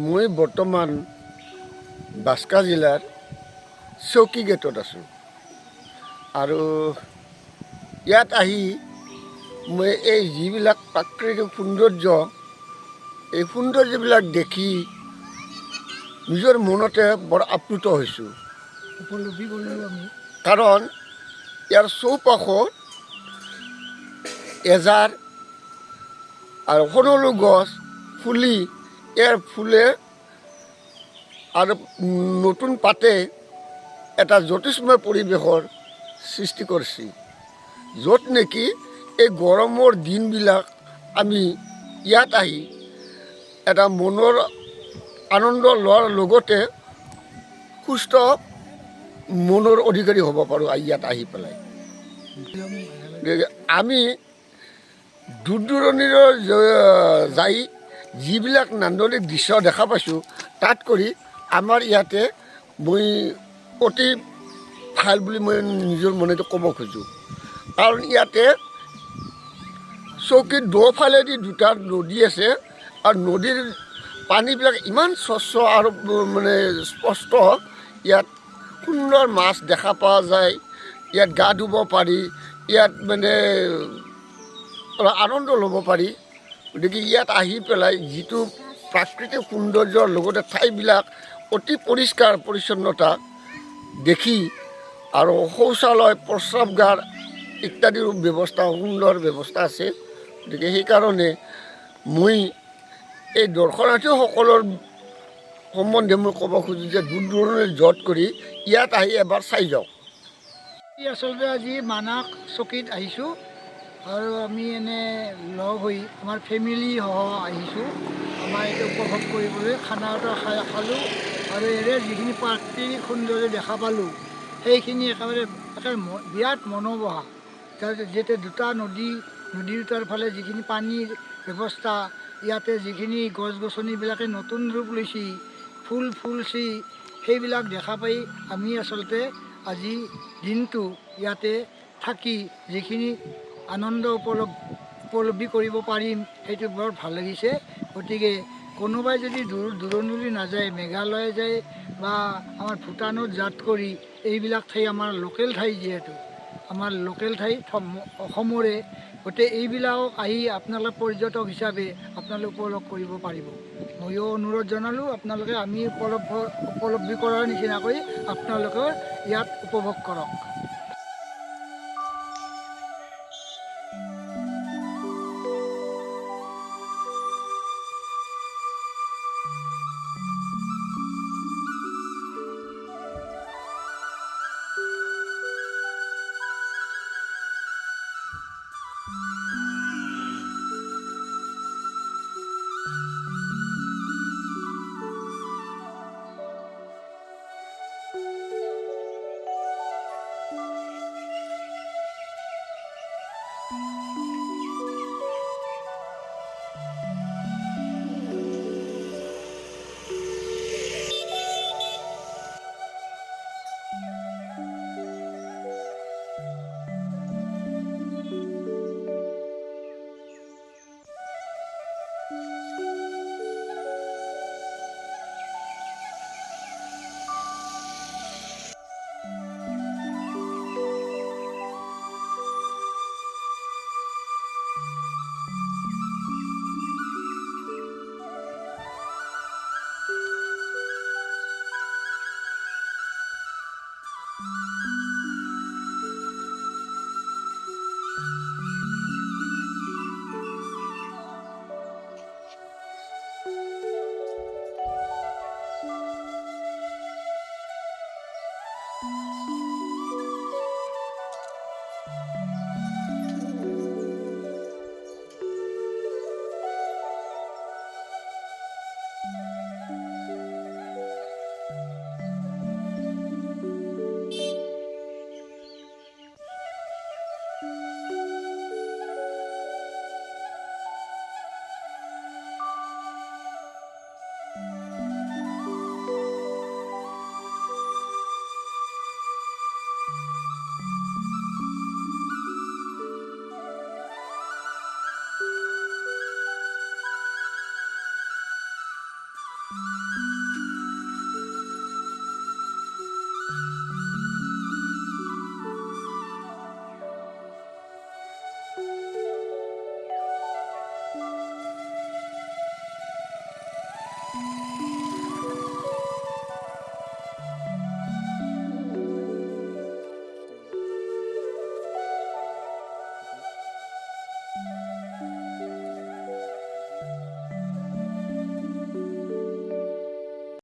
মই বৰ্তমান বাস্কা জিলাৰ চৌকি গেটত আছোঁ আৰু ইয়াত আহি মই এই যিবিলাক প্ৰাকৃতিক সৌন্দৰ্য এই সৌন্দৰ্যবিলাক দেখি নিজৰ মনতে বৰ আপ্লুত হৈছোঁ। উপলব্ধি কৰিলোঁ আমি। কাৰণ ইয়াৰ চৌপাশত এজাৰ আৰু সৰু গছ ফুলি ইয়াৰ ফুলে আৰু নতুন পাতে এটা জ্যোতিষময় পৰিৱেশৰ সৃষ্টি কৰিছে, য'ত নেকি এই গৰমৰ দিনবিলাক আমি ইয়াত আহি এটা মনৰ আনন্দ লোৱাৰ লগতে সুস্থ মনৰ অধিকাৰী হ'ব পাৰোঁ ইয়াত আহি পেলাই। আমি দূৰ দূৰণিৰ যাই যিবিলাক নান্দনিক দৃশ্য দেখা পাইছোঁ তাত কৰি আমাৰ ইয়াতে মই অতি ভাল বুলি মই নিজৰ মনেদি ক'ব খোজোঁ। কাৰণ ইয়াতে চৌকীৰ দুফালেদি দুটা নদী আছে আৰু নদীৰ পানীবিলাক ইমান স্বচ্ছ আৰু মানে স্পষ্ট, ইয়াত সুন্দৰ মাছ দেখা পোৱা যায়, ইয়াত গা ধুব পাৰি, ইয়াত মানে আনন্দ ল'ব পাৰি। গতিকে ইয়াত আহি পেলাই যিটো প্ৰাকৃতিক সৌন্দৰ্যৰ লগতে ঠাইবিলাক অতি পৰিষ্কাৰ পৰিচ্ছন্নতা দেখি আৰু শৌচালয় প্ৰস্ৰাৱগাৰ ইত্যাদিৰ ব্যৱস্থা সুন্দৰ ব্যৱস্থা আছে। গতিকে সেইকাৰণে মই এই দৰ্শনাৰ্থীসকলৰ সম্বন্ধে মই ক'ব খোজোঁ যে দূৰ দূৰণিৰ য'ত কৰি ইয়াত আহি এবাৰ চাই যাওক। আচলতে আজি মানাহ চকীত আহিছোঁ আৰু আমি এনে লগ হৈ আমাৰ ফেমিলি সহ আহিছোঁ আমাৰ এইটো উপভোগ কৰিবলৈ। খানা এটা খালোঁ আৰু এৰে যিখিনি প্ৰাকৃতিক সৌন্দৰ্য দেখা পালোঁ সেইখিনি একেবাৰে বিৰাট মনোমোহা। যেতিয়া দুটা নদী দুটাৰ ফালে যিখিনি পানীৰ ব্যৱস্থা, ইয়াতে যিখিনি গছ গছনিবিলাকে নতুন ৰূপ লৈছে, ফুল ফুলছি, সেইবিলাক দেখা পাই আমি আচলতে আজি দিনটো ইয়াতে থাকি যিখিনি আনন্দ উপলব্ধি কৰিব পাৰিম সেইটো বৰ ভাল লাগিছে। গতিকে কোনোবাই যদি দূৰণিলৈ নাযায়, মেঘালয় যায় বা আমাৰ ভূটানত যাত কৰি এইবিলাক ঠাই আমাৰ লোকেল ঠাই, যিহেতু আমাৰ লোকেল ঠাই অসমৰে, গতিকে এইবিলাকক আহি আপোনালোকে পৰ্যটক হিচাপে আপোনালোকে উপলব্ধ কৰিব পাৰিব। ময়ো অনুৰোধ জনালোঁ আপোনালোকে আমি উপলব্ধি কৰাৰ নিচিনাকৈ আপোনালোকে ইয়াত উপভোগ কৰক।